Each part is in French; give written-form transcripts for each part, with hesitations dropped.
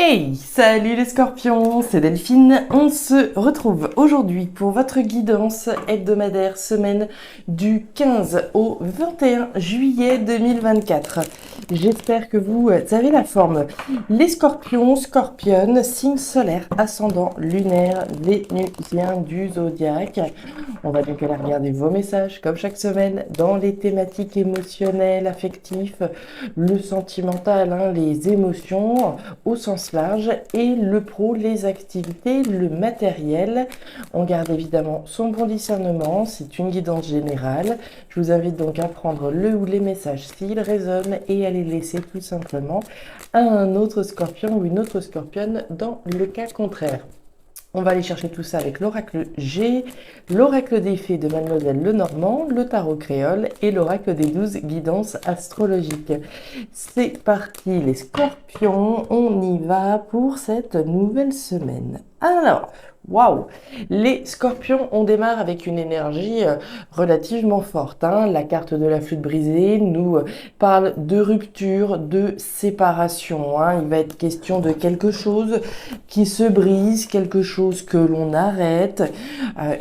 Hey, salut les scorpions, c'est Delphine. On se retrouve aujourd'hui pour votre guidance hebdomadaire semaine du 15 au 21 juillet 2024. J'espère que vous avez la forme. Les scorpions, scorpionnes, signe solaire, ascendant lunaire, vénusien du zodiaque. On va donc aller regarder vos messages comme chaque semaine dans les thématiques émotionnelles, affectives, le sentimental, les émotions au sens large et le pro, les activités, le matériel. On garde évidemment son bon discernement, c'est une guidance générale. Je vous invite donc à prendre le ou les messages s'ils résonnent et à les laisser tout simplement à un autre scorpion ou une autre scorpionne dans le cas contraire. On va aller chercher tout ça avec l'oracle G, l'oracle des fées de Mademoiselle Lenormand, le tarot créole et l'oracle des 12 guidances astrologiques. C'est parti les scorpions, on y va pour cette nouvelle semaine. Alors, waouh! Les scorpions, on démarre avec une énergie relativement forte. La carte de la flûte brisée nous parle de rupture, de séparation. Il va être question de quelque chose qui se brise, quelque chose que l'on arrête,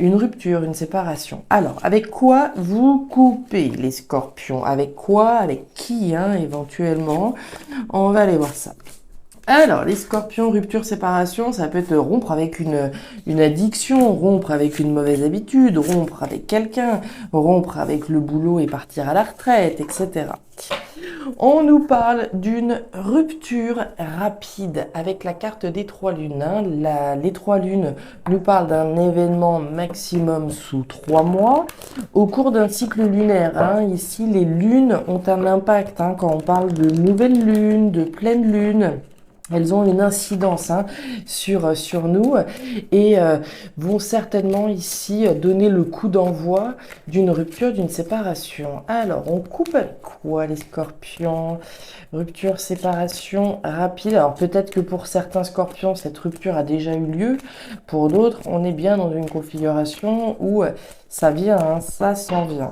une rupture, une séparation. Alors, avec quoi vous coupez les scorpions? Avec quoi? Avec qui éventuellement? On va aller voir ça. Alors, les scorpions, rupture, séparation, ça peut être rompre avec une addiction, rompre avec une mauvaise habitude, rompre avec quelqu'un, rompre avec le boulot et partir à la retraite, etc. On nous parle d'une rupture rapide avec la carte des trois lunes. Les trois lunes nous parlent d'un événement maximum sous 3 mois au cours d'un cycle lunaire. Ici, les lunes ont un impact quand on parle de nouvelle lune, de pleine lune. Elles ont une incidence sur nous et vont certainement ici donner le coup d'envoi d'une rupture, d'une séparation. Alors, on coupe avec quoi les scorpions? Rupture, séparation rapide. Alors, peut-être que pour certains scorpions, cette rupture a déjà eu lieu. Pour d'autres, on est bien dans une configuration où ça vient, ça s'en vient.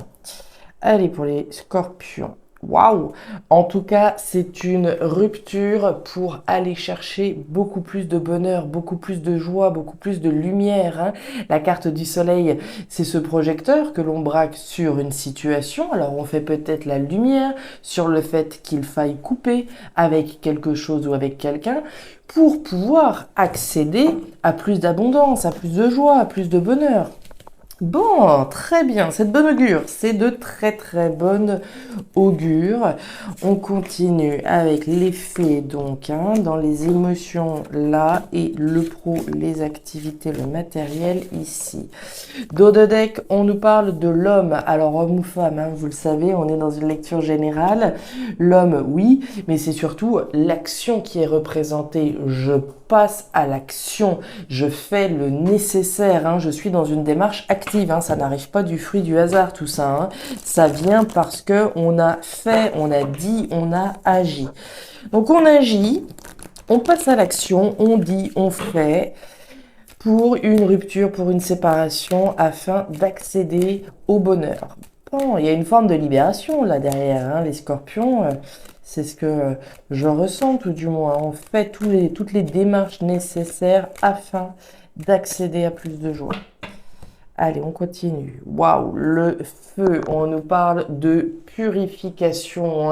Allez, pour les scorpions. Waouh! En tout cas, c'est une rupture pour aller chercher beaucoup plus de bonheur, beaucoup plus de joie, beaucoup plus de lumière. La carte du soleil, c'est ce projecteur que l'on braque sur une situation. Alors, on fait peut-être la lumière sur le fait qu'il faille couper avec quelque chose ou avec quelqu'un pour pouvoir accéder à plus d'abondance, à plus de joie, à plus de bonheur. Bon, très bien, c'est de bonne augure, c'est de très très bonne augure. On continue avec les faits donc, dans les émotions là et le pro, les activités, le matériel ici. Dos de deck, on nous parle de l'homme, alors homme ou femme, vous le savez, on est dans une lecture générale. L'homme, oui, mais c'est surtout l'action qui est représentée. Je passe à l'action, je fais le nécessaire, je suis dans une démarche active, ça n'arrive pas du fruit du hasard tout ça, ça vient parce que on a fait, on a dit, on a agi. Donc on agit, on passe à l'action, on dit, on fait pour une rupture, pour une séparation afin d'accéder au bonheur. Bon, il y a une forme de libération là derrière, les scorpions. C'est ce que je ressens tout du moins. On fait toutes les démarches nécessaires afin d'accéder à plus de joie. Allez, on continue. Waouh, le feu, on nous parle de purification.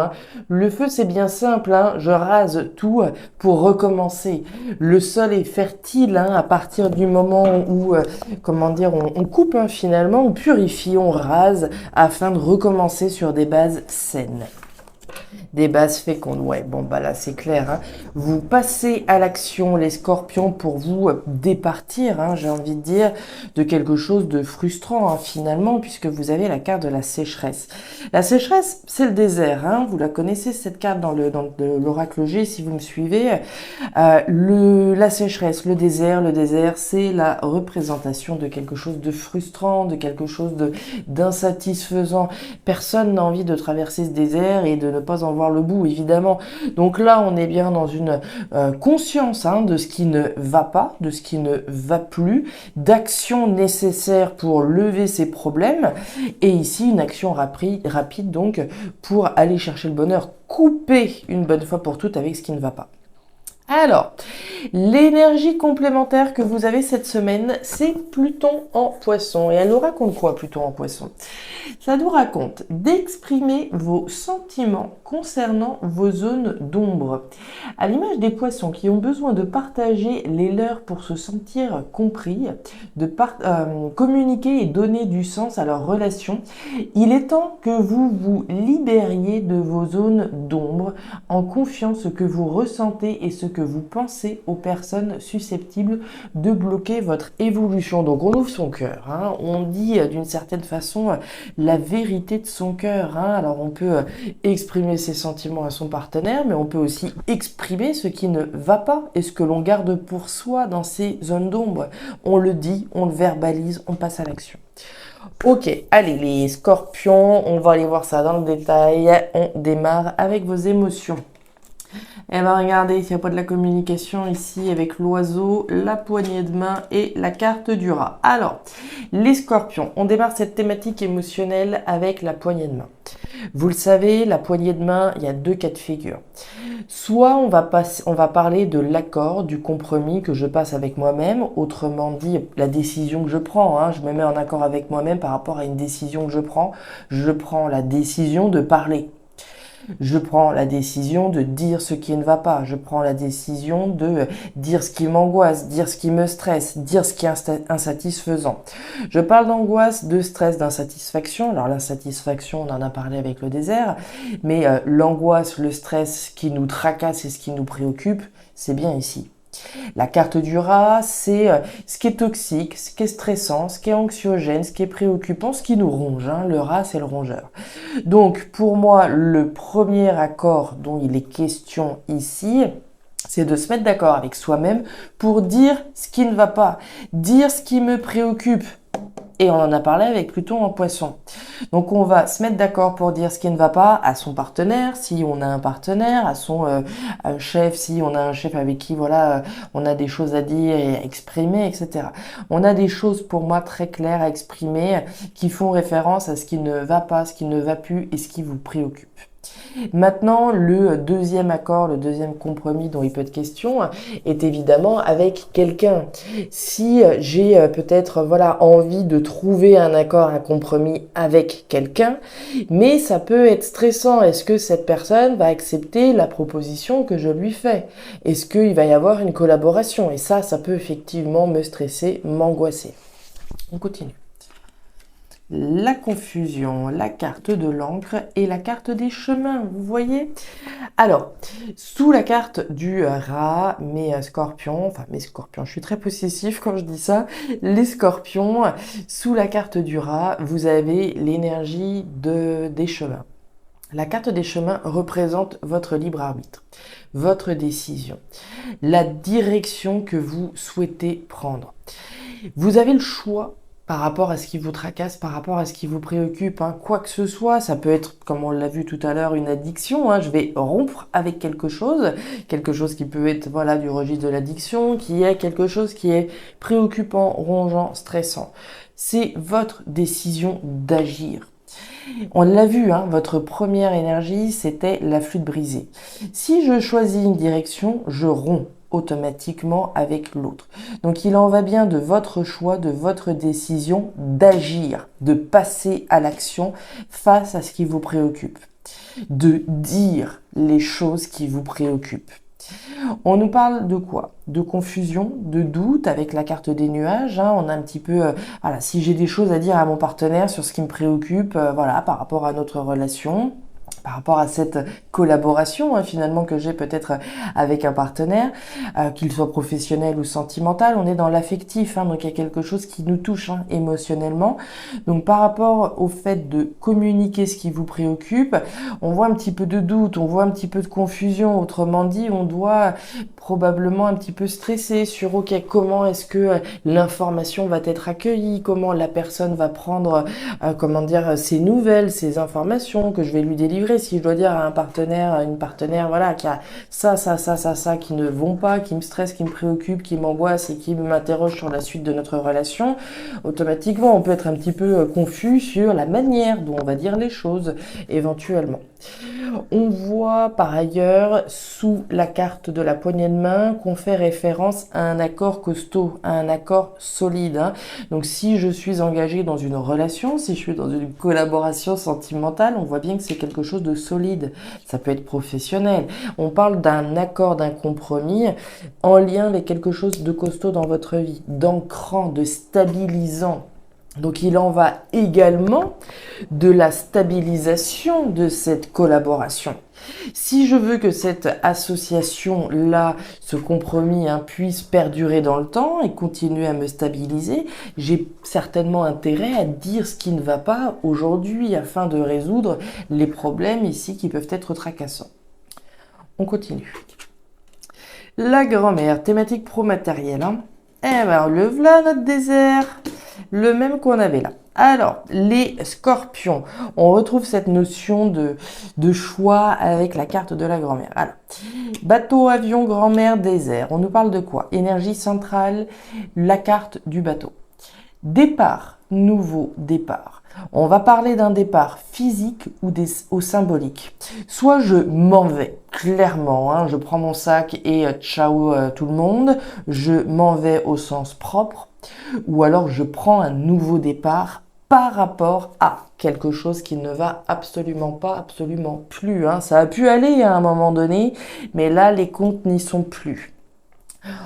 Le feu, c'est bien simple. Je rase tout pour recommencer. Le sol est fertile à partir du moment où, on coupe finalement, on purifie, on rase afin de recommencer sur des bases saines. Des bases fécondes, là c'est clair. Vous passez à l'action les scorpions pour vous départir, j'ai envie de dire, de quelque chose de frustrant finalement, puisque vous avez la carte de la sécheresse. La sécheresse, c'est le désert, vous la connaissez cette carte dans l'oracle G si vous me suivez. La sécheresse, le désert, c'est la représentation de quelque chose de frustrant, de quelque chose d'insatisfaisant. Personne n'a envie de traverser ce désert et de ne pas en voir le bout, évidemment. Donc là, on est bien dans une conscience de ce qui ne va pas, de ce qui ne va plus, d'actions nécessaires pour lever ces problèmes, et ici, une action rapide donc, pour aller chercher le bonheur, couper une bonne fois pour toutes avec ce qui ne va pas. Alors, L'énergie complémentaire que vous avez cette semaine, c'est Pluton en Poisson. Et elle nous raconte quoi, Pluton en Poisson? Ça nous raconte d'exprimer vos sentiments concernant vos zones d'ombre. À l'image des poissons qui ont besoin de partager les leurs pour se sentir compris, de communiquer et donner du sens à leurs relations, il est temps que vous vous libériez de vos zones d'ombre en confiant ce que vous ressentez et ce que vous pensez aux personnes susceptibles de bloquer votre évolution. Donc on ouvre son cœur, hein. On dit d'une certaine façon la vérité de son cœur, hein. Alors on peut exprimer ses sentiments à son partenaire, mais on peut aussi exprimer ce qui ne va pas et ce que l'on garde pour soi dans ces zones d'ombre. On le dit, on le verbalise, on passe à l'action. Ok, allez les scorpions, on va aller voir ça dans le détail. On démarre avec vos émotions. Eh bien, regardez, il n'y a pas de la communication ici avec l'oiseau, la poignée de main et la carte du rat. Alors, les scorpions, on démarre cette thématique émotionnelle avec la poignée de main. Vous le savez, la poignée de main, il y a deux cas de figure. Soit on va parler de l'accord, du compromis que je passe avec moi-même, autrement dit, la décision que je prends. Hein, je me mets en accord avec moi-même par rapport à une décision que je prends. Je prends la décision de parler. Je prends la décision de dire ce qui ne va pas. Je prends la décision de dire ce qui m'angoisse, dire ce qui me stresse, dire ce qui est insatisfaisant. Je parle d'angoisse, de stress, d'insatisfaction. Alors l'insatisfaction, on en a parlé avec le désert, mais l'angoisse, le stress qui nous tracasse et ce qui nous préoccupe, c'est bien ici. La carte du rat, c'est ce qui est toxique, ce qui est stressant, ce qui est anxiogène, ce qui est préoccupant, ce qui nous ronge. Hein. Le rat, c'est le rongeur. Donc, pour moi, le premier accord dont il est question ici, c'est de se mettre d'accord avec soi-même pour dire ce qui ne va pas, dire ce qui me préoccupe. Et on en a parlé avec Pluton en Poisson. Donc on va se mettre d'accord pour dire ce qui ne va pas à son partenaire, si on a un partenaire, à son chef, si on a un chef avec qui voilà, on a des choses à dire et à exprimer, etc. On a des choses pour moi très claires à exprimer qui font référence à ce qui ne va pas, ce qui ne va plus et ce qui vous préoccupe. Maintenant, le deuxième accord, le deuxième compromis dont il peut être question est évidemment avec quelqu'un. Si j'ai peut-être voilà envie de trouver un accord, un compromis avec quelqu'un, mais ça peut être stressant. Est-ce que cette personne va accepter la proposition que je lui fais? Est-ce qu'il va y avoir une collaboration? Et ça peut effectivement me stresser, m'angoisser. On continue. La confusion, la carte de l'encre et la carte des chemins, vous voyez? Alors, sous la carte du rat, mes scorpions, je suis très possessif quand je dis ça, les scorpions, sous la carte du rat, vous avez l'énergie des chemins. La carte des chemins représente votre libre arbitre, votre décision, la direction que vous souhaitez prendre. Vous avez le choix par rapport à ce qui vous tracasse, par rapport à ce qui vous préoccupe, hein. Quoi que ce soit, ça peut être, comme on l'a vu tout à l'heure, une addiction, hein. Je vais rompre avec quelque chose qui peut être voilà du registre de l'addiction, qui est quelque chose qui est préoccupant, rongeant, stressant. C'est votre décision d'agir. On l'a vu, hein, votre première énergie, c'était la flûte brisée. Si je choisis une direction, je romps automatiquement avec l'autre. Donc il en va bien de votre choix, de votre décision d'agir, de passer à l'action face à ce qui vous préoccupe, de dire les choses qui vous préoccupent. On nous parle de quoi? De confusion, de doute avec la carte des nuages. Hein. On a un petit peu, voilà, si j'ai des choses à dire à mon partenaire sur ce qui me préoccupe, voilà, par rapport à notre relation, par rapport à cette collaboration hein, finalement que j'ai peut-être avec un partenaire, qu'il soit professionnel ou sentimental, on est dans l'affectif, hein, donc il y a quelque chose qui nous touche hein, émotionnellement. Donc par rapport au fait de communiquer ce qui vous préoccupe, on voit un petit peu de doute, on voit un petit peu de confusion, autrement dit, on doit probablement un petit peu stresser sur ok, comment est-ce que l'information va être accueillie, comment la personne va prendre comment dire ces nouvelles, ces informations que je vais lui délivrer délivrer. Si je dois dire à un partenaire, à une partenaire, voilà, qui a ça, qui ne vont pas, qui me stressent, qui me préoccupent, qui m'angoissent et qui m'interrogent sur la suite de notre relation, automatiquement, on peut être un petit peu confus sur la manière dont on va dire les choses, éventuellement. On voit par ailleurs sous la carte de la poignée de main qu'on fait référence à un accord costaud, à un accord solide. Hein. Donc si je suis engagée dans une relation, si je suis dans une collaboration sentimentale, on voit bien que c'est quelque chose de solide. Ça peut être professionnel. On parle d'un accord, d'un compromis en lien avec quelque chose de costaud dans votre vie, d'ancrant, de stabilisant. Donc il en va également de la stabilisation de cette collaboration. Si je veux que cette association-là, ce compromis, puisse perdurer dans le temps et continuer à me stabiliser, j'ai certainement intérêt à dire ce qui ne va pas aujourd'hui afin de résoudre les problèmes ici qui peuvent être tracassants. On continue. La grand-mère, thématique pro-matériel. Eh ben, le voilà notre désert. Le même qu'on avait là. Alors, les scorpions, on retrouve cette notion de choix avec la carte de la grand-mère. Alors, bateau, avion, grand-mère, désert. On nous parle de quoi? Énergie centrale, la carte du bateau. Départ, nouveau départ. On va parler d'un départ physique ou symbolique. Soit je m'en vais, clairement, je prends mon sac et ciao tout le monde, je m'en vais au sens propre, ou alors je prends un nouveau départ par rapport à quelque chose qui ne va absolument pas, absolument plus. Ça a pu aller à un moment donné, mais là les comptes n'y sont plus.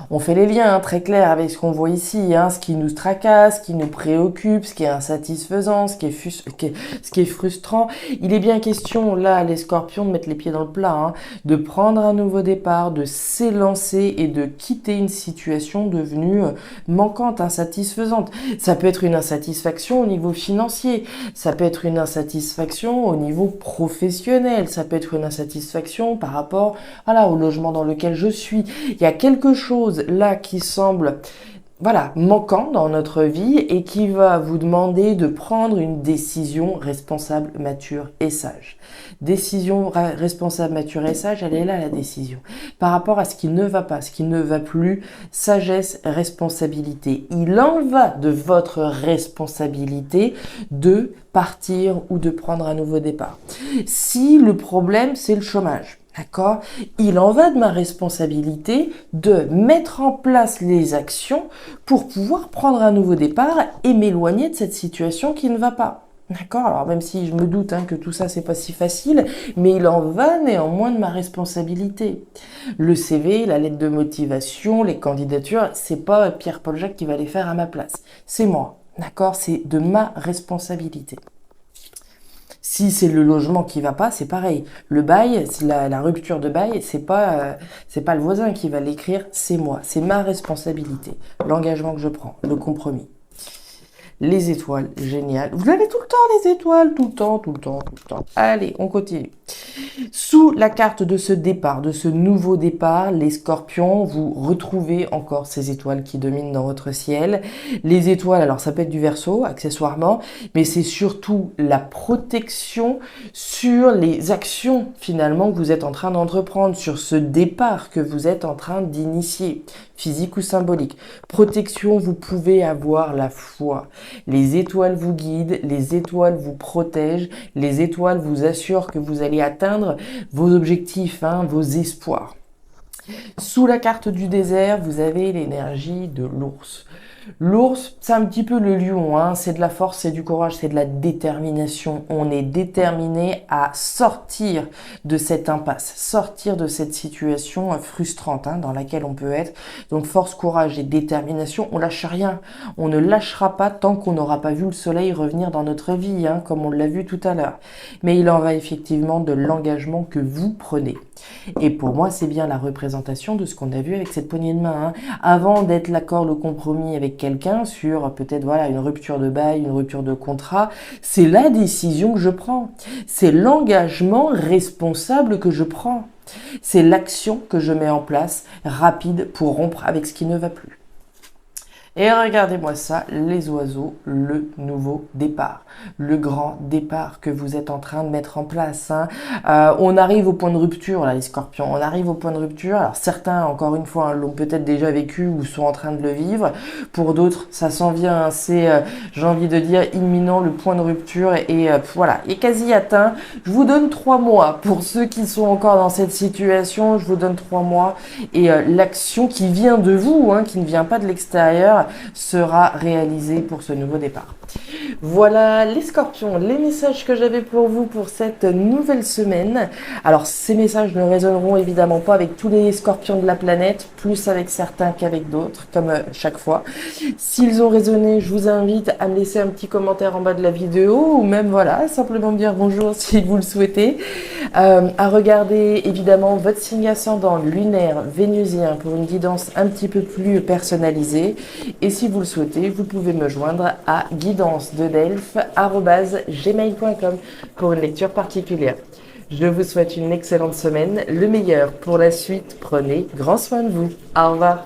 On fait les liens très clairs avec ce qu'on voit ici, ce qui nous tracasse, ce qui nous préoccupe, ce qui est insatisfaisant, ce qui est frustrant. Il est bien question, là, les scorpions, de mettre les pieds dans le plat, de prendre un nouveau départ, de s'élancer et de quitter une situation devenue manquante, insatisfaisante. Ça peut être une insatisfaction au niveau financier, ça peut être une insatisfaction au niveau professionnel, ça peut être une insatisfaction par rapport au logement dans lequel je suis. Il y a quelque chose là qui semble manquant dans notre vie et qui va vous demander de prendre une décision responsable, mature et sage. Décision responsable, mature et sage, elle est là la décision. Par rapport à ce qui ne va pas, ce qui ne va plus, sagesse, responsabilité. Il en va de votre responsabilité de partir ou de prendre un nouveau départ. Si le problème, c'est le chômage, d'accord? Il en va de ma responsabilité de mettre en place les actions pour pouvoir prendre un nouveau départ et m'éloigner de cette situation qui ne va pas. D'accord? Alors même si je me doute que tout ça c'est pas si facile, mais il en va néanmoins de ma responsabilité. Le CV, la lettre de motivation, les candidatures, c'est pas Pierre-Paul Jacques qui va les faire à ma place. C'est moi. D'accord? C'est de ma responsabilité. Si c'est le logement qui va pas, c'est pareil. Le bail, la rupture de bail, c'est pas le voisin qui va l'écrire, c'est moi. C'est ma responsabilité. L'engagement que je prends, le compromis. Les étoiles, génial. Vous avez tout le temps les étoiles, tout le temps. Allez, on continue. Sous la carte de ce départ, de ce nouveau départ, les scorpions, vous retrouvez encore ces étoiles qui dominent dans votre ciel. Les étoiles, alors ça peut être du Verseau, accessoirement, mais c'est surtout la protection sur les actions finalement que vous êtes en train d'entreprendre, sur ce départ que vous êtes en train d'initier, physique ou symbolique. Protection, vous pouvez avoir la foi. Les étoiles vous guident, les étoiles vous protègent, les étoiles vous assurent que vous allez atteindre vos objectifs, vos espoirs. Sous la carte du désert, vous avez l'énergie de l'ours. L'ours, c'est un petit peu le lion, c'est de la force, c'est du courage, c'est de la détermination. On est déterminé à sortir de cette impasse, sortir de cette situation frustrante dans laquelle on peut être. Donc force, courage et détermination, on lâche rien. On ne lâchera pas tant qu'on n'aura pas vu le soleil revenir dans notre vie, comme on l'a vu tout à l'heure. Mais il en va effectivement de l'engagement que vous prenez. Et pour moi, c'est bien la représentation de ce qu'on a vu avec cette poignée de main. Avant d'être l'accord, le compromis avec quelqu'un sur peut-être une rupture de bail, une rupture de contrat, c'est la décision que je prends. C'est l'engagement responsable que je prends. C'est l'action que je mets en place rapide pour rompre avec ce qui ne va plus. Et regardez-moi ça, les oiseaux, le nouveau départ, le grand départ que vous êtes en train de mettre en place, hein. On arrive au point de rupture, là, les scorpions, on arrive au point de rupture. Alors certains, encore une fois, hein, l'ont peut-être déjà vécu ou sont en train de le vivre. Pour d'autres, ça s'en vient, hein. C'est, j'ai envie de dire, imminent, le point de rupture voilà, est quasi atteint. Je vous donne 3 mois. Pour ceux qui sont encore dans cette situation, je vous donne 3 mois. Et l'action qui vient de vous, hein, qui ne vient pas de l'extérieur, sera réalisé pour ce nouveau départ. Voilà les scorpions, les messages que j'avais pour vous pour cette nouvelle semaine. Alors ces messages ne résonneront évidemment pas avec tous les scorpions de la planète, plus avec certains qu'avec d'autres, comme chaque fois. S'ils ont résonné, je vous invite à me laisser un petit commentaire en bas de la vidéo, ou même voilà, simplement me dire bonjour si vous le souhaitez. À regarder évidemment votre signe ascendant lunaire vénusien pour une guidance un petit peu plus personnalisée. Et si vous le souhaitez, vous pouvez me joindre à guidance-de-delphes@gmail.com pour une lecture particulière. Je vous souhaite une excellente semaine, le meilleur pour la suite. Prenez grand soin de vous. Au revoir.